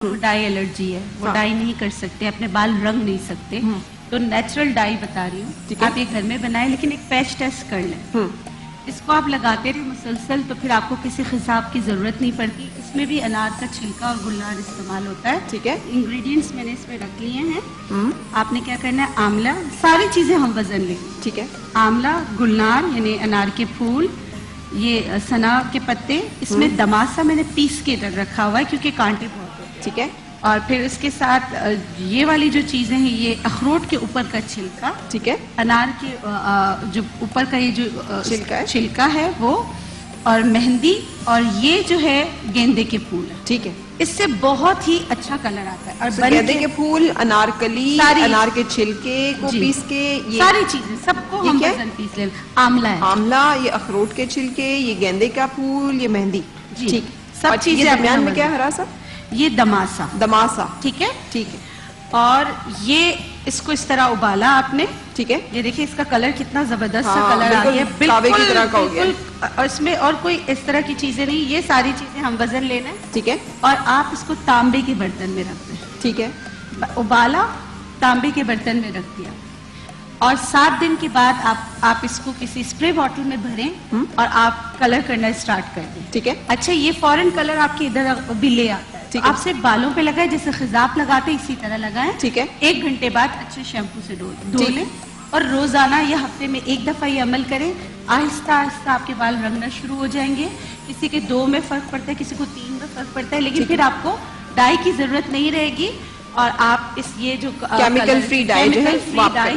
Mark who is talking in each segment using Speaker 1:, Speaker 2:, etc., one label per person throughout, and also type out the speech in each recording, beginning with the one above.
Speaker 1: ڈائی allergy ہے، وہ ڈائی نہیں کر سکتے، اپنے بال رنگ نہیں سکتے، تو نیچرل ڈائی بتا رہی ہوں، آپ یہ گھر میں بنائیں، لیکن ایک پیچ ٹیسٹ کر لیں، اس کو آپ لگاتے رہے مسلسل، تو پھر آپ کو کسی خضاب کی ضرورت نہیں پڑتی. اس میں بھی انار کا چھلکا اور گلنار استعمال ہوتا ہے.
Speaker 2: ٹھیک ہے.
Speaker 1: انگریڈینٹس میں نے اس میں رکھ لیے ہیں. آپ نے کیا کرنا ہے، آملہ، ساری چیزیں ہم وزن لیں.
Speaker 2: ٹھیک ہے.
Speaker 1: آملہ، گلنار یعنی انار کے پھول، یہ سنا کے پتے، اس میں دماسا میں نے پیس کے رکھا ہوا ہے کیونکہ کانٹے بہت ہوتے ہیں.
Speaker 2: ٹھیک ہے.
Speaker 1: اور پھر اس کے ساتھ یہ والی جو چیزیں ہیں، یہ اخروٹ کے اوپر کا چھلکا.
Speaker 2: ٹھیک ہے.
Speaker 1: انار کے جو اوپر کا یہ جو چھلکا ہے وہ، اور مہندی، اور یہ جو ہے گیندے کے پھول.
Speaker 2: ٹھیک ہے.
Speaker 1: اس سے بہت ہی اچھا کلر آتا ہے. اور
Speaker 2: گیندے کے پھول، انارکلی، انار کے چھلکے کو پیس کے، یہ
Speaker 1: ساری چیزیں سب کو ہم وزن پیس لیں. آملہ ہے،
Speaker 2: آملہ، یہ اخروٹ کے چھلکے، یہ گیندے کا پھول، یہ مہندی.
Speaker 1: ٹھیک. سب چیزیں
Speaker 2: درمیان میں کیا ہرا سا،
Speaker 1: یہ دماسا.
Speaker 2: دماسا.
Speaker 1: ٹھیک ہے.
Speaker 2: ٹھیک ہے.
Speaker 1: اور یہ اس کو اس طرح ابالا آپ نے.
Speaker 2: ٹھیک ہے.
Speaker 1: یہ دیکھیں اس کا کلر کتنا زبردست سا کلر آ گیا ہے،
Speaker 2: بالکل کی طرح کا ہو گیا.
Speaker 1: اور اس میں اور کوئی اس طرح کی چیزیں نہیں، یہ ساری چیزیں ہم وزن لینا ہے.
Speaker 2: ٹھیک ہے.
Speaker 1: اور آپ اس کو تانبے کے برتن میں رکھ دیں.
Speaker 2: ٹھیک ہے.
Speaker 1: ابالا، تانبے کے برتن میں رکھ دیا، اور 7 دن کے بعد آپ اس کو کسی اسپرے باٹل میں بھریں اور آپ کلر کرنا اسٹارٹ کر دیں.
Speaker 2: ٹھیک ہے.
Speaker 1: اچھا، یہ فوراً کلر آپ کے ادھر بھی لے آتا ہے. آپ صرف بالوں پہ لگائیں، جیسے خضاب لگاتے اسی طرح لگائیں.
Speaker 2: ٹھیک ہے.
Speaker 1: 1 گھنٹے بعد اچھے شیمپو سے دھو لیں، اور روزانہ یا ہفتے میں 1 دفعہ یہ عمل کریں. آہستہ آہستہ آپ کے بال رنگنا شروع ہو جائیں گے. کسی کے 2 میں فرق پڑتا ہے، کسی کو 3 میں فرق پڑتا ہے، لیکن پھر آپ کو ڈائی کی ضرورت نہیں رہے گی. اور آپ یہ جو
Speaker 2: کیمیکل فری ڈائی جو ہے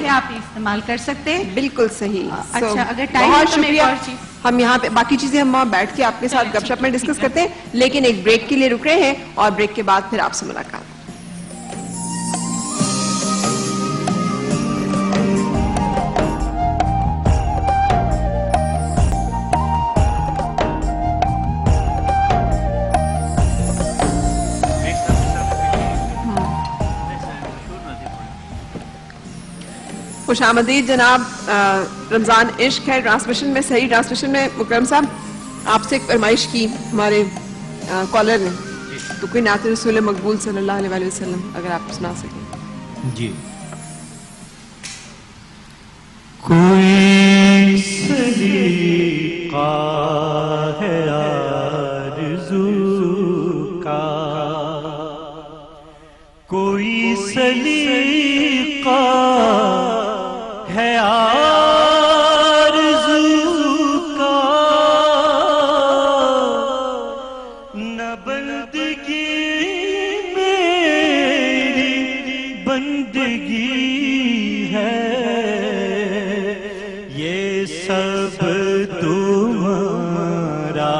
Speaker 1: آپ استعمال کر سکتے ہیں.
Speaker 2: بالکل صحیح.
Speaker 1: اچھا، اگر ٹائم
Speaker 2: بہت شکریہ. ہم یہاں پہ باقی چیزیں ہم بیٹھ کے آپ کے ساتھ گپ شپ میں ڈسکس کرتے ہیں، لیکن ایک بریک کے لیے رک رہے ہیں، اور بریک کے بعد پھر آپ سے ملاقات. خوش آمدید جناب. رمضان عشق ہے ٹرانسمیشن میں، صحیح ٹرانسمیشن میں. مکرم صاحب، آپ سے ایک فرمائش کی ہمارے کالر نے، تو کوئی نعت رسول مقبول صلی اللہ علیہ وسلم اگر آپ سنا سکیں.
Speaker 3: جی. کوئی سلیقہ ہے آرزو کا، کوئی سلیقہ ہے آرزو کا، نہ بندگی میری بندگی ہے، یہ سب تمہارا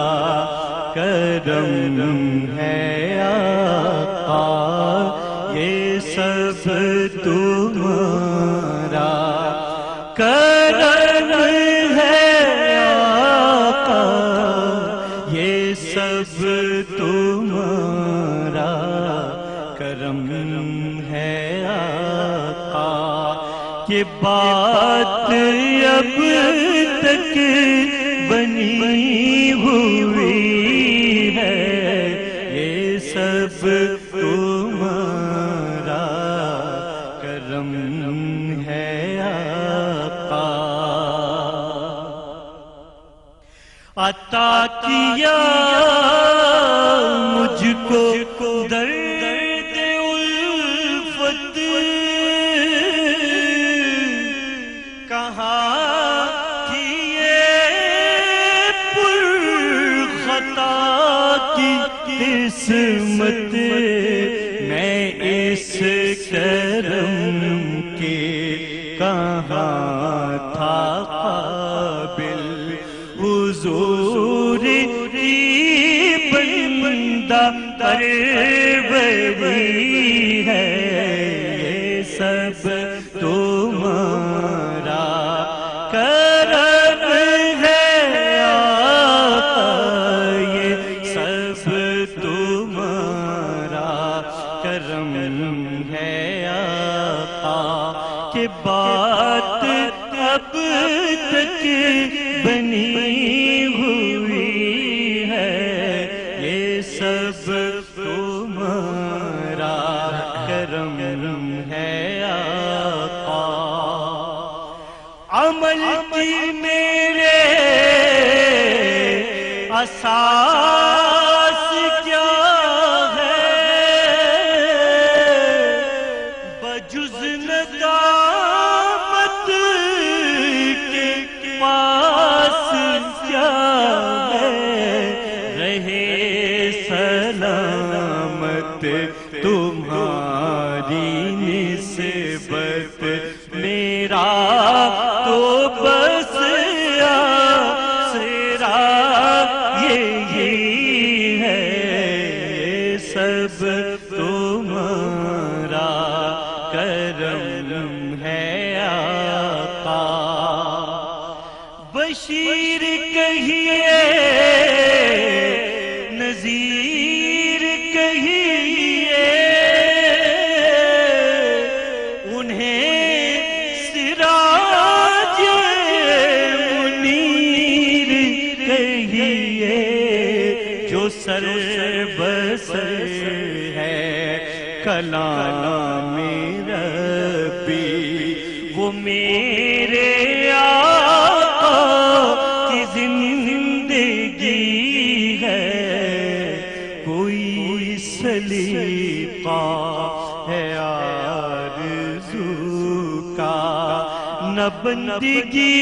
Speaker 3: کرم ہے آقا، یہ سب تمہارا کرم ہے آقا، یہ سب تمہارا کرم ہے آقا. یہ بات اب تک بنی ہوئی ہے، یہ سب تمہارا کرم ہے آقا. عطا کیا مجھ کو درد الفت، کہاں کیے پر خطا کی قسمت، میں اس کرم کے کہاں تھا قابل، حضور کی بندہ پروری ہے، یہ سب تمہارا کرم ہے آقا، یہ سب تمہارا کرم ہے آقا. کہ بات اب تک بنی ہوئی ہے، یہ سب تمہارا تمہاری نسبت میرا تو بس آسرا یہی ہے، سب تمہارا کرم ہے آقا۔ بشیر کہیے نذیر کہیے، انہیں سراج منیر کہیے، جو سر بسر ہے کلام ربی، وہ میرے آقا کی زندگی ہے۔ کوئی سلیقہ ہے آرزو کا، نہ بندگی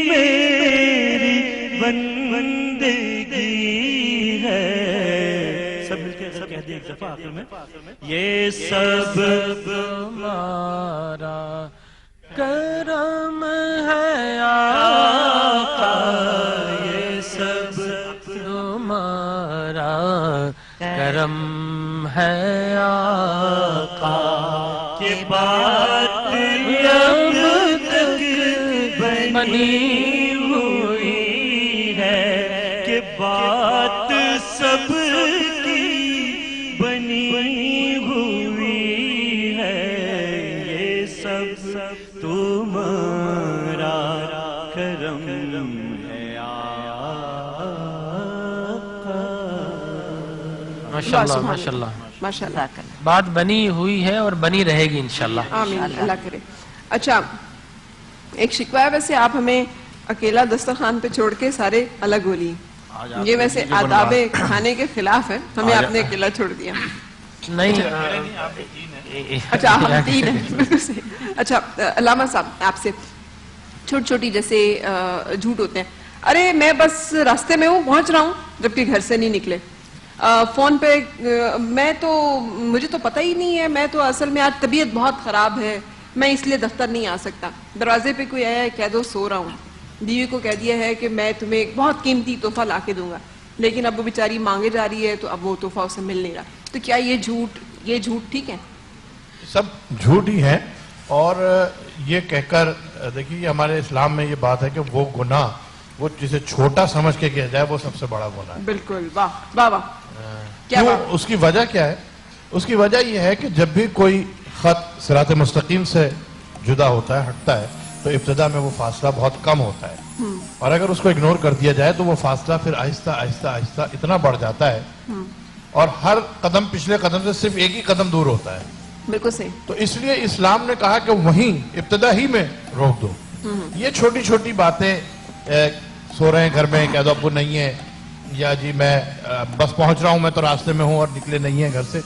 Speaker 3: میری بندگی ہے۔ سب مل کے سب کہہ دیں ایک دفعہ آخر میں، یہ سب
Speaker 4: تمہارا کرم ہے آقا،
Speaker 3: یہ سب
Speaker 4: تمہارا کرم ہے آقا،
Speaker 3: کہ بات اب تک بنی ہوئی ہے، کہ بات سب کی بنی ہوئی ہے، یہ سب تمہارا کرم ہے آقا۔
Speaker 4: ماشاءاللہ ماشاءاللہ
Speaker 2: ماشاءاللہ،
Speaker 4: بات بنی ہوئی ہے اور بنی رہے گی انشاءاللہ۔
Speaker 2: آمین، اللہ کرے۔ اچھا، ایک شکوہ ہے ویسے آپ ہمیں اکیلا دسترخوان پہ چھوڑ کے سارے الگ ہو لیے، یہ ویسے آداب کھانے کے خلاف ہے، ہمیں آپ نے اکیلا چھوڑ دیا۔
Speaker 4: نہیں
Speaker 2: اچھا ہم تین ہیں، بالکل صحیح۔ اچھا علامہ صاحب، آپ سے چھوٹی چھوٹی جیسے جھوٹ ہوتے ہیں، ارے میں بس راستے میں ہوں، پہنچ رہا ہوں، جبکہ گھر سے نہیں نکلے۔ فون پہ مجھے تو پتہ ہی نہیں ہے، میں تو اصل میں آج طبیعت بہت خراب ہے، میں اس لیے دفتر نہیں آ سکتا۔ دروازے پہ کوئی آیا ہے، کہہ دو سو رہا ہوں۔ بیوی کو کہہ دیا ہے کہ میں تمہیں ایک بہت قیمتی تحفہ لا کے دوں گا، لیکن اب وہ بیچاری مانگے جا رہی ہے تو اب وہ تحفہ اسے مل نہیں رہا، تو کیا یہ جھوٹ ٹھیک ہے؟
Speaker 5: سب جھوٹ ہی ہیں، اور یہ کہہ کر دیکھیے ہمارے اسلام میں یہ بات ہے کہ وہ گناہ وہ جسے چھوٹا سمجھ کے کیا جائے وہ سب سے بڑا گناہ ہے۔
Speaker 2: بالکل، واہ واہ واہ، کیا
Speaker 5: کیوں؟
Speaker 2: بات؟
Speaker 5: اس کی وجہ کیا ہے؟ اس کی وجہ یہ ہے کہ جب بھی کوئی خط صراط مستقیم سے جدا ہوتا ہے، ہٹتا ہے، تو ابتدا میں وہ فاصلہ بہت کم ہوتا ہے، اور اگر اس کو اگنور کر دیا جائے تو وہ فاصلہ پھر آہستہ آہستہ آہستہ اتنا بڑھ جاتا ہے، اور ہر قدم پچھلے قدم سے صرف ایک ہی قدم دور ہوتا ہے۔
Speaker 2: بالکل صحیح۔
Speaker 5: تو اس لیے اسلام نے کہا کہ وہیں ابتدا ہی میں روک دو۔ یہ چھوٹی چھوٹی باتیں، سو رہے ہیں گھر میں، کہہ دو ابو نہیں ہے، یا جی میں بس پہنچ رہا ہوں، میں تو راستے میں ہوں اور نکلے نہیں ہیں گھر سے،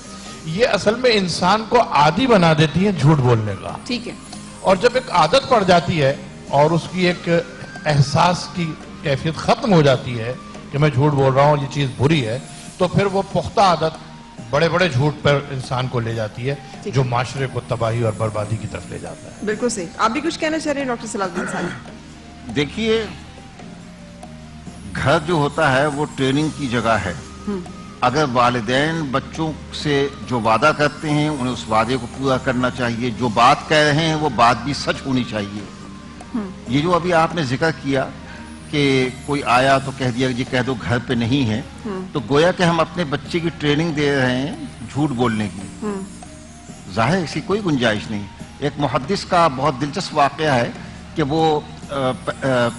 Speaker 5: یہ اصل میں انسان کو عادی بنا دیتی ہے جھوٹ بولنے کا۔
Speaker 2: ٹھیک ہے۔
Speaker 5: اور جب ایک عادت پڑ جاتی ہے اور اس کی ایک احساس کی کیفیت ختم ہو جاتی ہے کہ میں جھوٹ بول رہا ہوں، یہ چیز بری ہے، تو پھر وہ پختہ عادت بڑے بڑے جھوٹ پر انسان کو لے جاتی ہے، جو معاشرے کو تباہی اور بربادی کی طرف لے جاتا ہے۔
Speaker 2: بالکل صحیح۔ آپ بھی کچھ کہنا چاہ رہے ہیں ڈاکٹر صلاح الدین ثانی؟
Speaker 6: دیکھیے، گھر جو ہوتا ہے وہ ٹریننگ کی جگہ ہے۔ اگر والدین بچوں سے جو وعدہ کرتے ہیں انہیں اس وعدے کو پورا کرنا چاہیے، جو بات کہہ رہے ہیں وہ بات بھی سچ ہونی چاہیے۔ یہ جو ابھی آپ نے ذکر کیا کہ کوئی آیا تو کہہ دیا جی کہہ دو گھر پہ نہیں ہے، تو گویا کہ ہم اپنے بچے کی ٹریننگ دے رہے ہیں جھوٹ بولنے کی۔ ظاہر اس کی کوئی گنجائش نہیں۔ ایک محدث کا بہت دلچسپ واقعہ ہے کہ وہ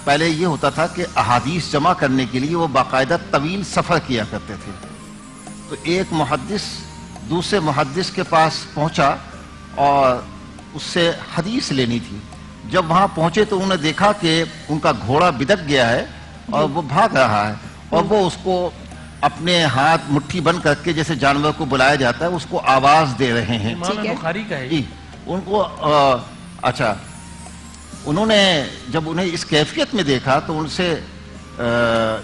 Speaker 6: پہلے یہ ہوتا تھا کہ احادیث جمع کرنے کے لیے وہ باقاعدہ طویل سفر کیا کرتے تھے۔ تو ایک محدث دوسرے محدث کے پاس پہنچا اور اس سے حدیث لینی تھی۔ جب وہاں پہنچے تو انہوں نے دیکھا کہ ان کا گھوڑا بدک گیا ہے اور وہ بھاگ رہا ہے، اور وہ اس کو اپنے ہاتھ مٹھی بند کر کے جیسے جانور کو بلایا جاتا ہے اس کو آواز دے رہے ہیں۔
Speaker 4: امام بخاری کا ہے
Speaker 6: جی، ان کو اچھا، انہوں نے جب انہیں اس کیفیت میں دیکھا تو ان سے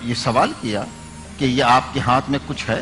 Speaker 6: یہ سوال کیا کہ یہ آپ کے ہاتھ میں کچھ ہے؟